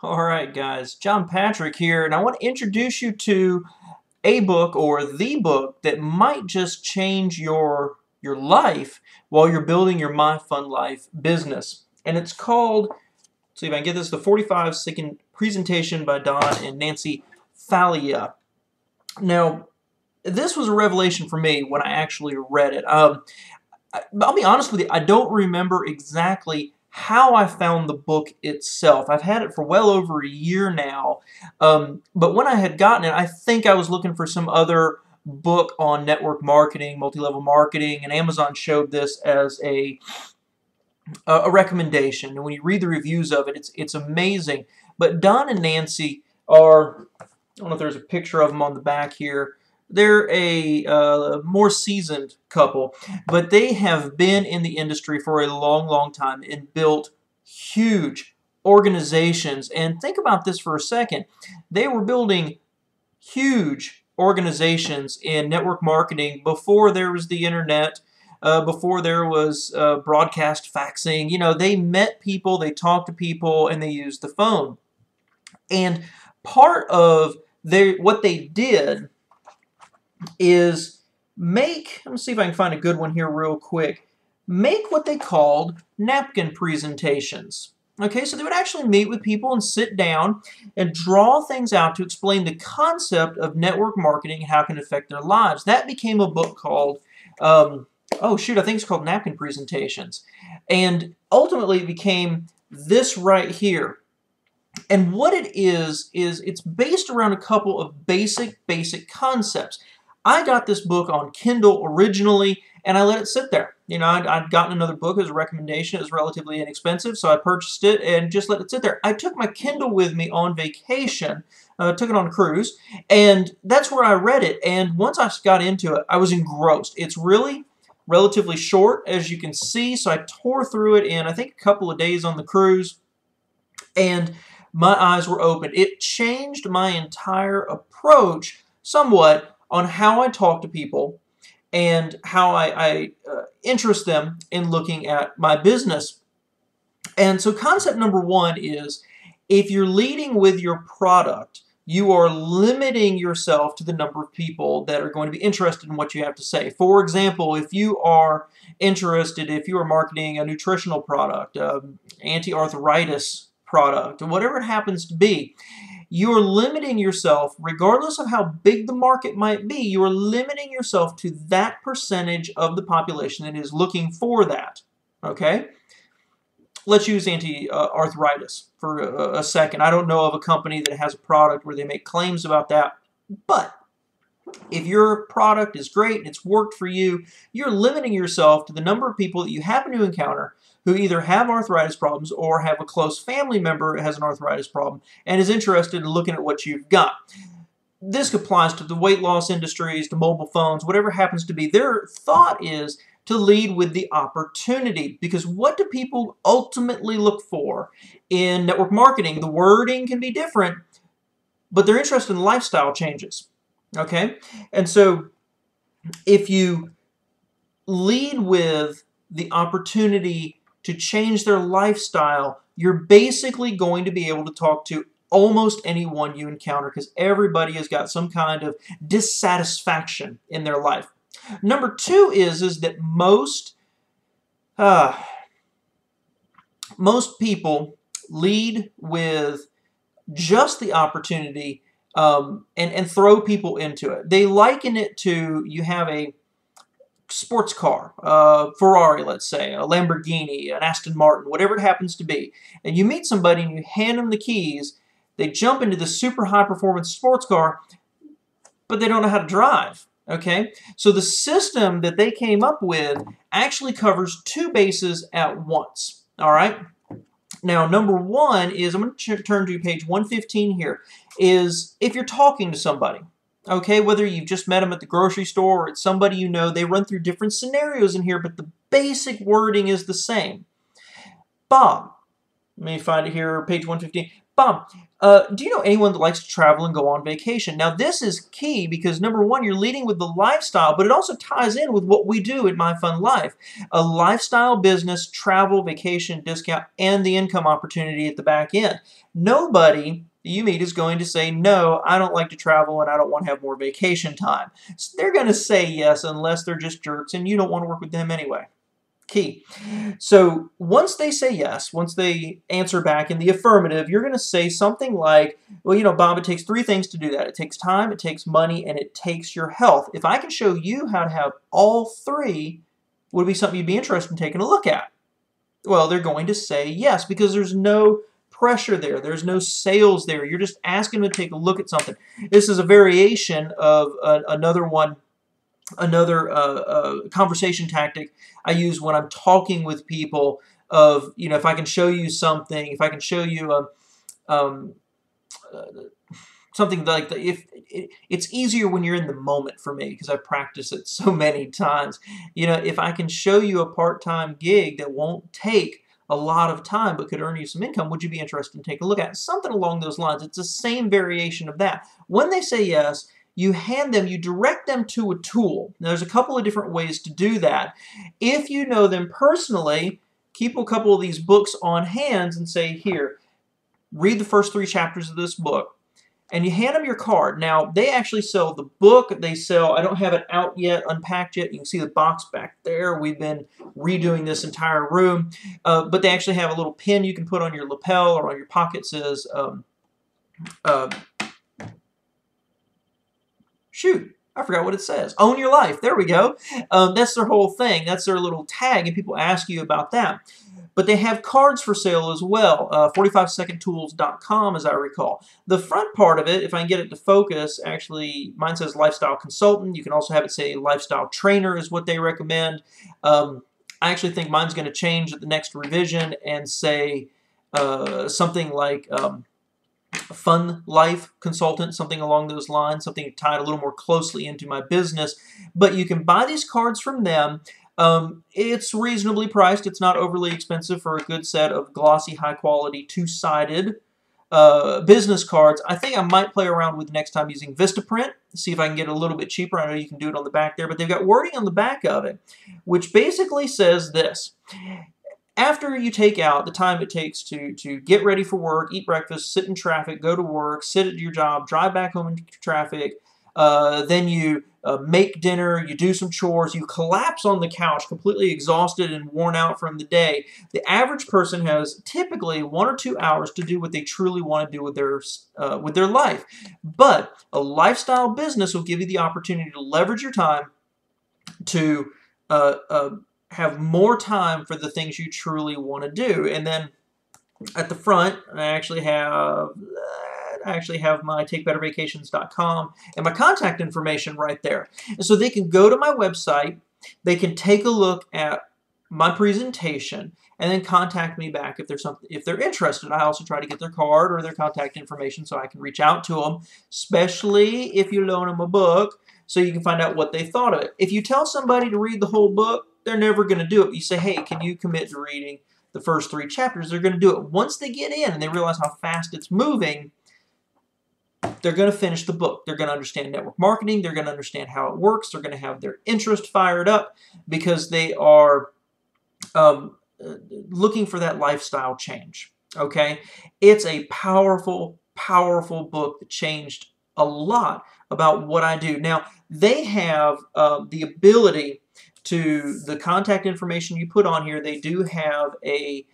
All right, guys, John Patrick here, and I want to introduce you to a book or the book that might just change your life while you're building your My Fun Life business. And it's called, see if I can get this, the 45-second presentation by Don and Nancy Falia. Now, this was a revelation for me when I actually read it. I'll be honest with you, I don't remember exactly how I found the book itself. I've had it for well over a year now, but when I had gotten it, I think I was looking for some other book on network marketing, multi-level marketing, and Amazon showed this as a recommendation. And when you read the reviews of it, it's amazing. But Don and Nancy are, I don't know if there's a picture of them on the back here. They're a more seasoned couple, but they have been in the industry for a long, long time and built huge organizations. And think about this for a second. They were building huge organizations in network marketing before there was the internet, before there was broadcast faxing. You know, they met people, they talked to people, and they used the phone. And part of what they did is let me see if I can find a good one here real quick, make what they called napkin presentations. Okay, so they would actually meet with people and sit down and draw things out to explain the concept of network marketing and how it can affect their lives. That became a book called, oh shoot, I think it's called Napkin Presentations. And ultimately it became this right here. And what it is it's based around a couple of basic concepts. I got this book on Kindle originally, and I let it sit there. You know, I'd gotten another book as a recommendation. It was relatively inexpensive, so I purchased it and just let it sit there. I took my Kindle with me on vacation, took it on a cruise, and that's where I read it. And once I got into it, I was engrossed. It's really relatively short, as you can see, so I tore through it in, I think, a couple of days on the cruise, and my eyes were open. It changed my entire approach somewhat on how I talk to people and how I interest them in looking at my business. And so concept number one is, if you're leading with your product, you are limiting yourself to the number of people that are going to be interested in what you have to say. For example, if you are interested, if you are marketing a nutritional product, anti-arthritis product, or whatever it happens to be, you are limiting yourself, regardless of how big the market might be, you are limiting yourself to that percentage of the population that is looking for that. Okay? Let's use anti-arthritis for a second. I don't know of a company that has a product where they make claims about that, but if your product is great and it's worked for you, you're limiting yourself to the number of people that you happen to encounter who either have arthritis problems or have a close family member that has an arthritis problem and is interested in looking at what you've got. This applies to the weight loss industries, to mobile phones, whatever happens to be. Their thought is to lead with the opportunity, because what do people ultimately look for in network marketing? The wording can be different, but they're interested in lifestyle changes. Okay? And so if you lead with the opportunity to change their lifestyle, you're basically going to be able to talk to almost anyone you encounter, because everybody has got some kind of dissatisfaction in their life. Number two is that most people lead with just the opportunity and throw people into it. They liken it to, you have a sports car, Ferrari, let's say, a Lamborghini, an Aston Martin, whatever it happens to be, and you meet somebody and you hand them the keys, they jump into the super high-performance sports car, but they don't know how to drive. Okay? So the system that they came up with actually covers two bases at once. All right? Now, number one is, I'm going to turn to page 115 here, is if you're talking to somebody, okay, whether you've just met them at the grocery store or it's somebody you know, they run through different scenarios in here, but the basic wording is the same. Bob, Let me find it here, page 115. Bob, do you know anyone that likes to travel and go on vacation? Now, this is key because, number one, you're leading with the lifestyle, but it also ties in with what we do at My Fun Life. A lifestyle business, travel, vacation, discount, and the income opportunity at the back end. Nobody you meet is going to say, no, I don't like to travel and I don't want to have more vacation time. So they're going to say yes unless they're just jerks and you don't want to work with them anyway. Key. So once they say yes, once they answer back in the affirmative, you're going to say something like, well, you know, Bob, it takes three things to do that. It takes time, it takes money, and it takes your health. If I can show you how to have all three, would it be something you'd be interested in taking a look at? Well, they're going to say yes because there's no pressure there. There's no sales there. You're just asking them to take a look at something. This is a variation of another conversation tactic I use when I'm talking with people of, you know, if I can show you something, if I can show you something like that. It's easier when you're in the moment for me because I practice it so many times. You know, if I can show you a part-time gig that won't take a lot of time but could earn you some income, would you be interested in taking a look at it? Something along those lines. It's the same variation of that. When they say yes, you direct them to a tool. Now, there's a couple of different ways to do that. If you know them personally, keep a couple of these books on hand and say, here, read the first 3 chapters of this book. And you hand them your card. Now, they actually sell the book. They sell, I don't have it out yet, unpacked yet. You can see the box back there. We've been redoing this entire room. But they actually have a little pin you can put on your lapel or on your pocket. It says, shoot, I forgot what it says. Own your life. There we go. That's their whole thing. That's their little tag, and people ask you about that. But they have cards for sale as well, 45secondtools.com, as I recall. The front part of it, if I can get it to focus, actually, mine says lifestyle consultant. You can also have it say lifestyle trainer is what they recommend. I actually think mine's going to change at the next revision and say something like Fun Life Consultant, something along those lines, something tied a little more closely into my business. But you can buy these cards from them. It's reasonably priced. It's not overly expensive for a good set of glossy, high-quality, two-sided business cards. I think I might play around with next time using Vistaprint, see if I can get it a little bit cheaper. I know you can do it on the back there, but they've got wording on the back of it, which basically says this. After you take out the time it takes to get ready for work, eat breakfast, sit in traffic, go to work, sit at your job, drive back home in traffic, then you make dinner, you do some chores, you collapse on the couch completely exhausted and worn out from the day. The average person has typically 1 or 2 hours to do what they truly want to do with their life. But a lifestyle business will give you the opportunity to leverage your time to have more time for the things you truly want to do. And then at the front, I actually have my takebettervacations.com and my contact information right there. And so they can go to my website, they can take a look at my presentation, and then contact me back if they're interested. I also try to get their card or their contact information so I can reach out to them, especially if you loan them a book, so you can find out what they thought of it. If you tell somebody to read the whole book, they're never going to do it. But you say, hey, can you commit to reading the first 3 chapters? They're going to do it. Once they get in and they realize how fast it's moving, they're going to finish the book. They're going to understand network marketing. They're going to understand how it works. They're going to have their interest fired up because they are looking for that lifestyle change. Okay? It's a powerful, powerful book that changed a lot about what I do. Now, they have the ability to, the contact information you put on here, they do have a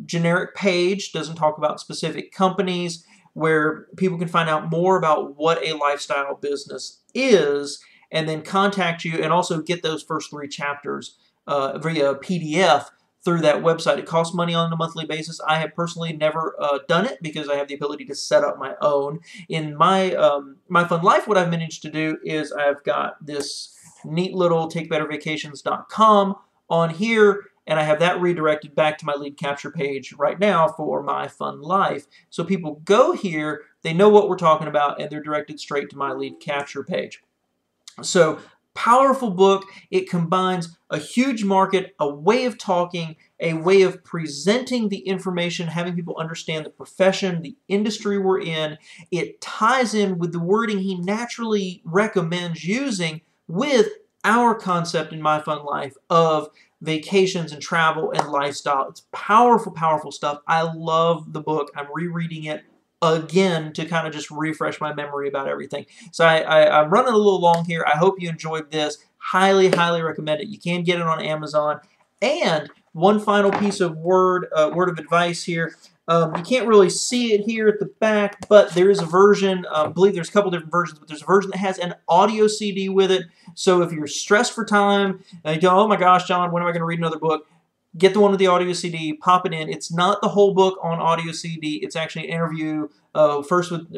generic page, doesn't talk about specific companies, where people can find out more about what a lifestyle business is and then contact you and also get those first 3 chapters via PDF through that website. It costs money on a monthly basis. I have personally never done it because I have the ability to set up my own. In my My Fun Life, what I've managed to do is I've got this neat little takebettervacations.com on here, and I have that redirected back to my lead capture page right now for My Fun Life. So people go here, they know what we're talking about, and they're directed straight to my lead capture page. So Powerful book. It combines a huge market, a way of talking, a way of presenting the information, having people understand the profession, the industry we're in. It ties in with the wording he naturally recommends using with our concept in My Fun Life of vacations and travel and lifestyle. It's powerful, powerful stuff. I love the book. I'm rereading it again to kind of just refresh my memory about everything. So I'm running a little long here. I hope you enjoyed this. Highly, highly recommend it. You can get it on Amazon. And one final piece of word of advice here. You can't really see it here at the back, but there is a version, I believe there's a couple different versions, but there's a version that has an audio CD with it. So if you're stressed for time, and you go, oh my gosh, John, when am I going to read another book? Get the one with the audio CD, pop it in. It's not the whole book on audio CD. It's actually an interview, first with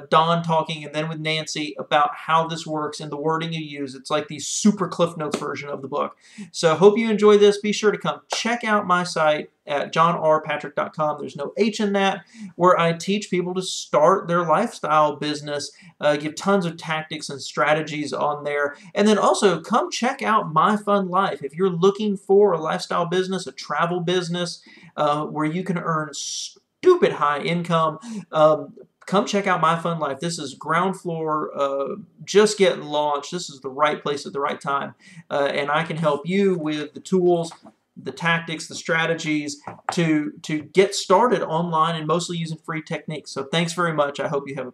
Don talking and then with Nancy about how this works and the wording you use. It's like the super Cliff Notes version of the book. So hope you enjoy this. Be sure to come check out my site at johnrpatrick.com. There's no H in that, where I teach people to start their lifestyle business, give tons of tactics and strategies on there. And then also come check out My Fun Life. If you're looking for a lifestyle business, a travel business, where you can earn stupid high income, come check out My Fun Life. This is ground floor, just getting launched. This is the right place at the right time. And I can help you with the tools, the tactics, the strategies to get started online and mostly using free techniques. So thanks very much. I hope you have a